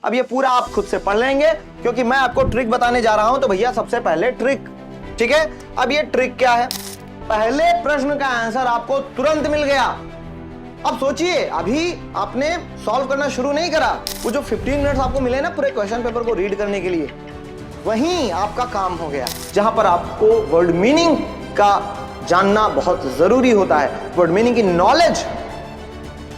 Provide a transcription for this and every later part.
अब ये पूरा आप खुद से पढ़ लेंगे क्योंकि मैं आपको ट्रिक बताने जा रहा हूं। तो भैया सबसे पहले ट्रिक, ठीक है। अब ये ट्रिक क्या है, पहले प्रश्न का आंसर आपको तुरंत मिल गया। अब सोचिए, अभी आपने सॉल्व करना शुरू नहीं करा, वो जो 15 मिनट्स आपको मिले ना पूरे क्वेश्चन पेपर को रीड करने के लिए, वहीं आपका काम हो गया। जहां पर आपको वर्ड मीनिंग का जानना बहुत जरूरी होता है, वर्ड मीनिंग की नॉलेज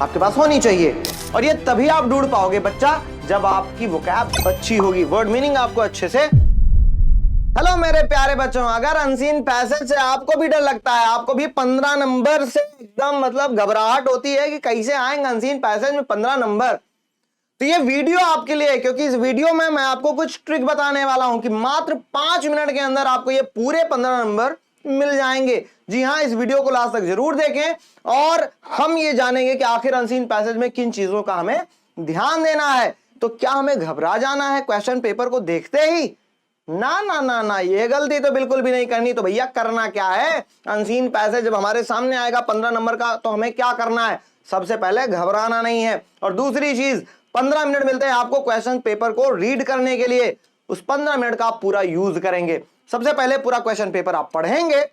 आपके पास होनी चाहिए। और ये तभी आप ढूंढ पाओगे बच्चा जब आपकी वोकैब अच्छी होगी, वर्ड मीनिंग आपको अच्छे से। हेलो मेरे प्यारे बच्चों, अगर अनसीन पैसेज से आपको भी डर लगता है, आपको भी 15 नंबर से एकदम मतलब घबराहट होती है कि कैसे आएंगे अनसीन पैसेज में 15 नंबर, तो ये वीडियो आपके लिए है। क्योंकि इस वीडियो में मैं आपको कुछ ट्रिक बताने वाला हूं कि मात्र 5 मिनट के अंदर आपको ये पूरे 15 नंबर मिल जाएंगे। जी हां, इस वीडियो को लास्ट तक जरूर देखें और हम ये जानेंगे कि आखिर अनसीन पैसेज में किन चीजों का हमें ध्यान देना है। तो क्या हमें घबरा जाना है क्वेश्चन पेपर को देखते ही? ना ना ना ना, ये गलती तो बिल्कुल भी नहीं करनी। तो भैया करना क्या है, अनसीन पैसेज जब हमारे सामने आएगा 15 नंबर का, तो हमें क्या करना है? सबसे पहले घबराना नहीं है। और दूसरी चीज, 15 मिनट मिलते हैं आपको क्वेश्चन पेपर को रीड करने के लिए, उस 15 मिनट का आप पूरा यूज करेंगे। सबसे पहले पूरा क्वेश्चन पेपर आप पढ़ेंगे,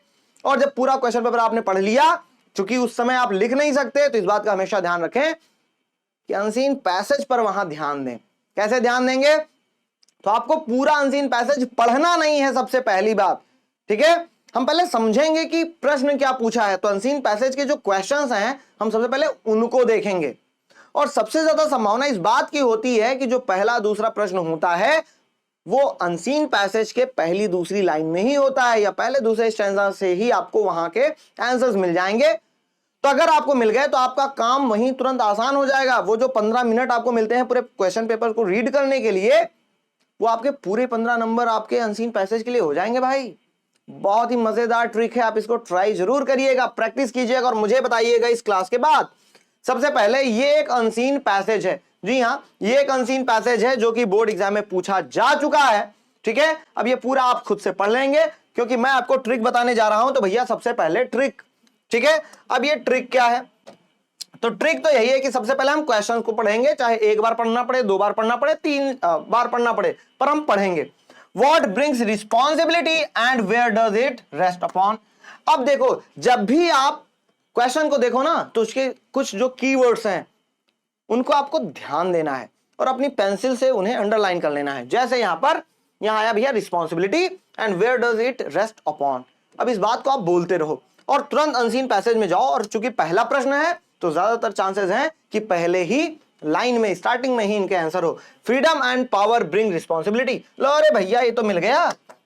और जब पूरा क्वेश्चन पेपर आपने पढ़ लिया, चूंकि उस समय आप लिख नहीं सकते, तो इस बात का हमेशा ध्यान रखें कि अनसीन पैसेज पर वहां ध्यान दें। कैसे ध्यान देंगे? तो आपको पूरा अनसीन पैसेज पढ़ना नहीं है, सबसे पहली बात, ठीक है। हम पहले समझेंगे कि प्रश्न क्या पूछा है। तो अनसीन पैसेज के जो क्वेश्चंस हैं, हम सबसे पहले उनको देखेंगे। और सबसे ज्यादा संभावना इस बात की होती है कि जो पहला दूसरा प्रश्न होता है वो अनसीन पैसेज के पहली दूसरी लाइन में ही होता है, या पहले दूसरे स्टैंजा से ही आपको वहां के आंसर्स मिल जाएंगे। तो अगर आपको मिल गए तो आपका काम वहीं तुरंत आसान हो जाएगा। वो जो 15 मिनट आपको मिलते हैं पूरे क्वेश्चन पेपर को रीड करने के लिए, वो आपके पूरे 15 नंबर आपके अनसीन पैसेज के लिए हो जाएंगे भाई। बहुत ही मजेदार ट्रिक है, आप इसको ट्राई जरूर करिएगा, प्रैक्टिस कीजिएगा और मुझे बताइएगा इस क्लास के बाद। सबसे पहले ये एक अनसीन पैसेज है, जी हां, ये एक अनसीन पैसेज है जो कि बोर्ड एग्जाम में पूछा जा चुका है, ठीक है। अब ये पूरा आप खुद से पढ़ लेंगे क्योंकि मैं आपको ट्रिक बताने जा रहा हूं। तो भैया सबसे पहले ट्रिक, ठीक है। अब ये ट्रिक क्या है? तो ट्रिक तो यही है कि सबसे पहले हम क्वेश्चन को पढ़ेंगे, चाहे एक बार पढ़ना पड़े, 2 बार पढ़ना पड़े, 3 बार पढ़ना पड़े, पर हम पढ़ेंगे। What brings responsibility and where does it rest upon? अब देखो, जब भी आप क्वेश्चन को देखो ना, तो उसके कुछ जो कीवर्ड्स हैं उनको आपको ध्यान देना है और अपनी पेंसिल से उन्हें अंडरलाइन कर लेना है। जैसे यहां आया भैया responsibility and where does it rest upon. अब इस बात को आप बोलते रहो और तुरंत अनसीन पैसेज में जाओ। और चूंकि पहला प्रश्न है तो ज्यादातर चांसेस हैं कि पहले ही लाइन में, स्टार्टिंग में ही इनके आंसर हो। Freedom and power bring responsibility. लो अरे भैया ये तो मिल गया,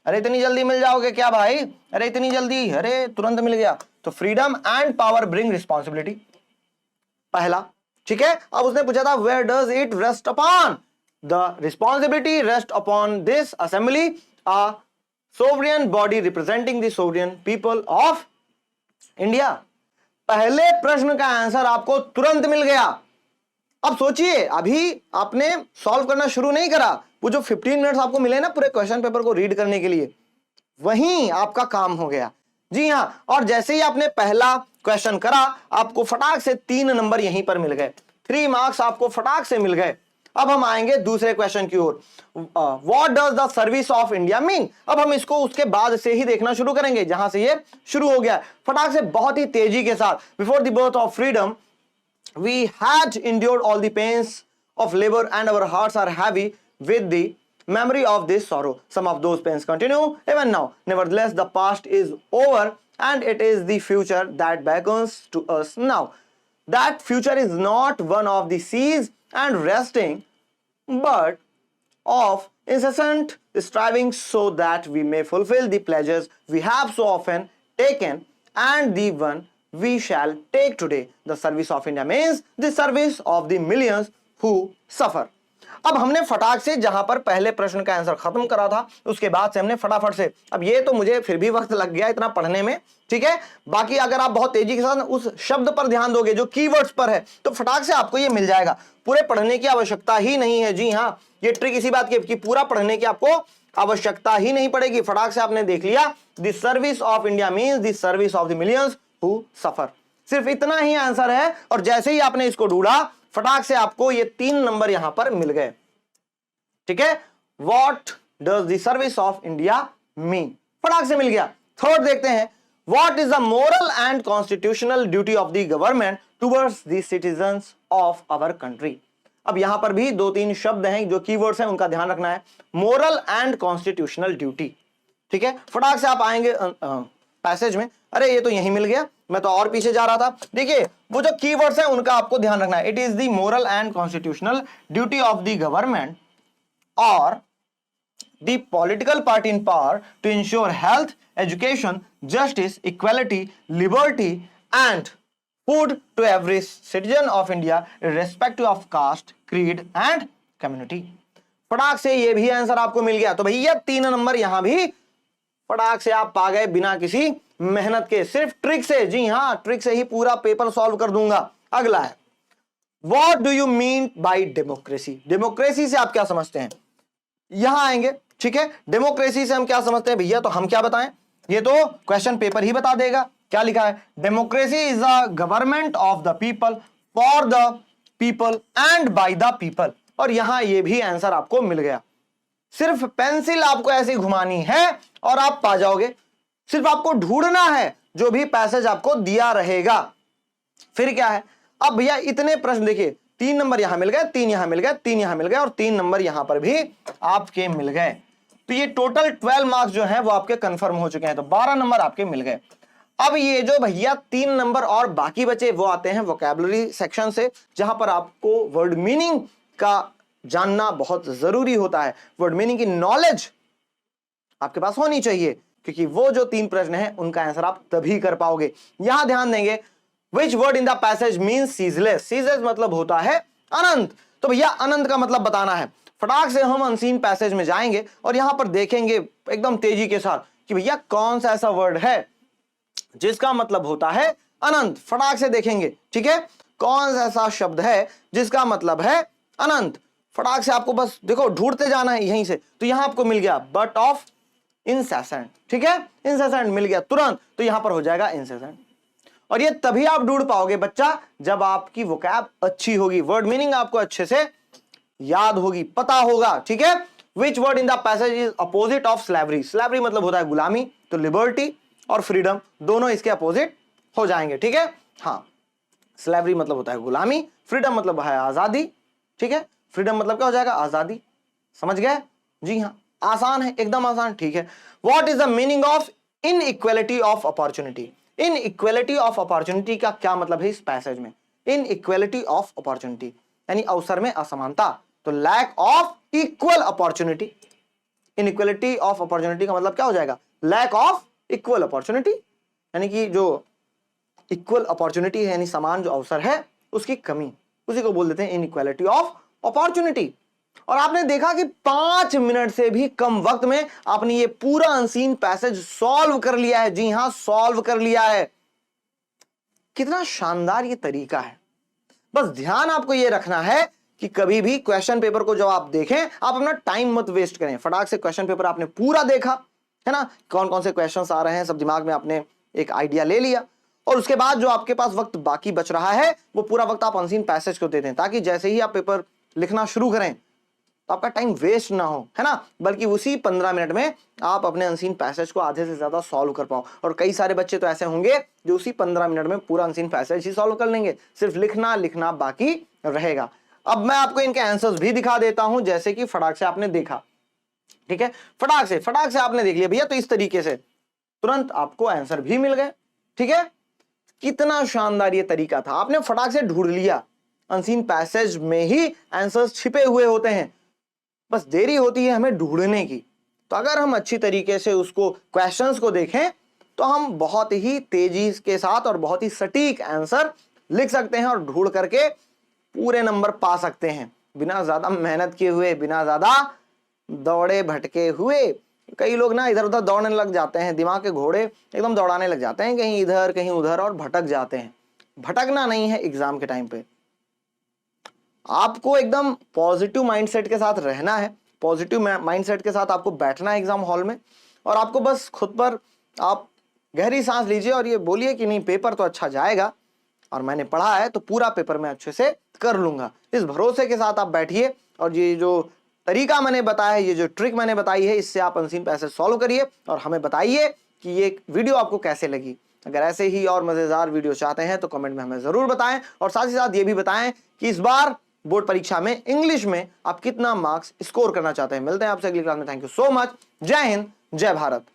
अरे इतनी जल्दी मिल जाओगे क्या भाई, अरे इतनी जल्दी, अरे तुरंत मिल गया। तो freedom and power bring responsibility पहला, ठीक है। अब उसने पूछा था where does it rest upon? The responsibility rest upon this assembly, a sovereign body representing the sovereign people of India. पहले प्रश्न का आंसर आपको तुरंत मिल गया। अब सोचिए, अभी आपने सॉल्व करना शुरू नहीं करा, वो जो 15 मिनट्स आपको मिले ना पूरे क्वेश्चन पेपर को रीड करने के लिए, वहीं आपका काम हो गया। जी हां, और जैसे ही आपने पहला क्वेश्चन करा, आपको फटाक से 3 नंबर यहीं पर मिल गए, 3 मार्क्स आपको फटाक से मिल गए। अब हम आएंगे दूसरे क्वेश्चन की ओर। What does the service of India mean? अब हम इसको उसके बाद से ही देखना शुरू करेंगे जहां से ये शुरू हो गया, फटाक से, बहुत ही तेजी के साथ। Before the birth of freedom we had endured all the pains of labor and our hearts are heavy with the memory of this sorrow. Some of those pains continue even now. Nevertheless, the past is over and it is the future that beckons to us now. That future is not one of the seas and resting, but of incessant striving so that we may fulfill the pledges we have so often taken and the one we shall take today. The service of India means the service of the millions who suffer. अब हमने फटाक से जहां पर पहले प्रश्न का answer खत्म करा था, उसके बाद से हमने फटाफट से, अब ये तो मुझे फिर भी वक्त लग गया इतना पढ़ने में, ठीक है। बाकी अगर आप बहुत तेजी के साथ उस शब्द पर ध्यान दोगे जो कीवर्ड्स पर है, तो फटाक से आपको ये मिल जाएगा। पूरे पढ़ने की आवश्यकता ही नहीं है। जी हाँ, ये ट्रिक इसी बात की कि पूरा पढ़ने की आपको आवश्यकता ही नहीं पड़ेगी। फटाक से आपने देख लिया, the service of India means the service of the millions who suffer. सिर्फ इतना ही आंसर है, और जैसे ही आपने इसको ढूंढा, फटाक से आपको ये 3 नंबर यहां पर मिल गए। ठीक है, what does the service of India mean, फटाक से मिल गया। थर्ड देखते हैं, what is the moral and constitutional duty of the government towards the citizens of our country. अब यहां पर भी 2-3 शब्द हैं जो कीवर्ड्स हैं, उनका ध्यान रखना है। मोरल एंड कॉन्स्टिट्यूशनल ड्यूटी, ठीक है, फटाक से आप आएंगे पैसेज में। अरे ये तो यहीं मिल गया, मैं तो और पीछे जा रहा था। देखिए वो जो कीवर्ड्स हैं उनका आपको ध्यान रखना है। It is the moral and constitutional duty of the government और the political party in power to ensure health, education, justice, equality, liberty and food to every citizen of India irrespective of caste, creed and community। फटाक से ये भी answer आपको मिल गया। तो भैया 3 number यहां भी फटाक से आप पा गए बिना किसी मेहनत के, सिर्फ ट्रिक से। जी हां, ट्रिक से ही पूरा पेपर सॉल्व कर दूंगा। अगला है, what do you mean by democracy. Democracy से आप क्या समझते हैं, यहां आएंगे, ठीक है। डेमोक्रेसी से हम क्या समझते हैं भैया, तो हम क्या बताएं, ये तो क्वेश्चन पेपर ही बता देगा। क्या लिखा है, democracy is the government of the people, for the people and by the people. और यहां ये भी आंसर आपको मिल गया। सिर्फ पेंसिल आपको ऐसी घुमानी है और आप पा जाओगे। सिर्फ आपको ढूंढना है जो भी पैसेज आपको दिया रहेगा। फिर क्या है, अब भैया इतने प्रश्न देखिए, 3 नंबर यहां मिल गए, 3 यहां मिल गए, 3 यहां मिल गए और 3 नंबर यहां पर भी आपके मिल गए। तो ये टोटल 12 मार्क्स जो हैं वो आपके कंफर्म हो चुके हैं। तो 12 नंबर आपके मिल गए। अब ये जो भैया 3 नंबर और बाकी बचे वो आते हैं वोकैबुलरी सेक्शन से, जहां पर आपको वर्ड मीनिंग का जानना बहुत जरूरी होता है। वर्ड मीनिंग की नॉलेज आपके पास होनी चाहिए, क्योंकि वो जो 3 प्रश्न हैं उनका आंसर आप तभी कर पाओगे। यहां ध्यान देंगे, Which word in the passage means ceaseless? ceaseless मतलब होता है अनंत। तो भैया अनंत का मतलब बताना है। फटाक से हम अनसीन पैसेज में जाएंगे और यहां पर देखेंगे एकदम तेजी के साथ कि भैया कौन सा ऐसा वर्ड है जिसका मतलब होता है अनंत। फटाक से देखेंगे, ठीक है, कौन सा ऐसा शब्द है जिसका मतलब है अनंत। फटाक से आपको बस देखो ढूंढते जाना है यहीं से। तो यहां आपको मिल गया बट ऑफ इंसेसेंट, ठीक है, इंसेसेंट मिल गया तुरंत। तो यहां पर हो जाएगा इंसेसेंट। और ये तभी आप ढूंढ पाओगे बच्चा जब आपकी वोकैब अच्छी होगी, वर्ड मीनिंग आपको अच्छे से याद होगी, पता होगा, ठीक है। Which word in the passage is opposite of slavery. Slavery मतलब होता है गुलामी, तो लिबर्टी और फ्रीडम दोनों इसके अपोजिट हो जाएंगे, ठीक है। हाँ, स्लेवरी मतलब होता है गुलामी, फ्रीडम मतलब है आजादी, ठीक है। फ्रीडम मतलब क्या हो जाएगा, आजादी। समझ गए, जी हाँ, आसान है, एकदम आसान, ठीक है। What is the meaning of inequality of opportunity. Inequality of opportunity का क्या मतलब है इस पैसेज में। इन इक्वेलिटी ऑफ अपॉर्चुनिटी यानी अवसर में असमानता, तो lack of equal opportunity. Inequality of opportunity का मतलब क्या हो जाएगा, लैक ऑफ इक्वल अपॉर्चुनिटी, यानी कि जो इक्वल अपॉर्चुनिटी है यानी समान जो अवसर है उसकी कमी, उसी को बोल देते हैं इन इक्वेलिटी ऑफ अपॉर्चुनिटी। और आपने देखा कि 5 मिनट से भी कम वक्त में आपने ये पूरा अनसीन पैसेज सॉल्व कर लिया है। जी हां, सॉल्व कर लिया है। कितना शानदार ये तरीका है। बस ध्यान आपको ये रखना है कि कभी भी क्वेश्चन पेपर को जब आप देखें, आप अपना टाइम मत वेस्ट करें। फटाक से क्वेश्चन पेपर आपने पूरा देखा है ना, कौन कौन से क्वेश्चंस आ रहे हैं सब दिमाग में आपने एक आइडिया ले लिया, और उसके बाद जो आपके पास वक्त बाकी बच रहा है वो पूरा वक्त आप अनसीन पैसेज को दे दें, ताकि जैसे ही आप पेपर लिखना शुरू करें तो आपका टाइम वेस्ट ना हो, है ना, बल्कि उसी 15 मिनट में आप अपने अनसीन पैसेज को आधे से ज्यादा सॉल्व कर पाओ। और कई सारे बच्चे तो ऐसे होंगे जो उसी 15 मिनट में पूरा अनसीन पैसेज ही सॉल्व कर लेंगे, सिर्फ लिखना बाकी रहेगा। अब मैं आपको इनके आंसर्स भी दिखा देता हूं, जैसे कि फटाक से आपने देखा, ठीक है, फटाक से आपने देख लिया भैया, तो इस तरीके से तुरंत आपको आंसर भी मिल गए, ठीक है। कितना शानदार ये तरीका था, आपने फटाक से ढूंढ लिया। अनसीन पैसेज में ही आंसर्स छिपे हुए होते हैं, बस देरी होती है हमें ढूंढने की। तो अगर हम अच्छी तरीके से उसको क्वेश्चंस को देखें तो हम बहुत ही तेजी के साथ और बहुत ही सटीक आंसर लिख सकते हैं और ढूंढ करके पूरे नंबर पा सकते हैं, बिना ज्यादा मेहनत किए हुए, बिना ज्यादा दौड़े भटके हुए। कई लोग ना इधर उधर दौड़ने लग जाते हैं, दिमाग के घोड़े एकदम दौड़ाने लग जाते हैं, कहीं इधर कहीं उधर, और भटक जाते हैं। भटकना नहीं है एग्जाम के टाइम पे, आपको एकदम पॉजिटिव माइंडसेट के साथ रहना है, पॉजिटिव माइंडसेट के साथ आपको बैठना है एग्जाम हॉल में, और आपको बस खुद पर आप गहरी सांस लीजिए और ये बोलिए कि नहीं, पेपर तो अच्छा जाएगा और मैंने पढ़ा है तो पूरा पेपर मैं अच्छे से कर लूंगा। इस भरोसे के साथ आप बैठिए और ये जो तरीका मैंने बताया है, ये जो ट्रिक मैंने बताई है, इससे आप अनसीन पैसेज सॉल्व करिए और हमें बताइए कि ये वीडियो आपको कैसे लगी। अगर ऐसे ही और मजेदार वीडियो चाहते हैं तो कमेंट में हमें जरूर बताएं, और साथ ही साथ ये भी बताएं कि इस बार बोर्ड परीक्षा में इंग्लिश में आप कितना मार्क्स स्कोर करना चाहते हैं। मिलते हैं आपसे अगली क्लास में। Thank you so much. जय हिंद, जय भारत।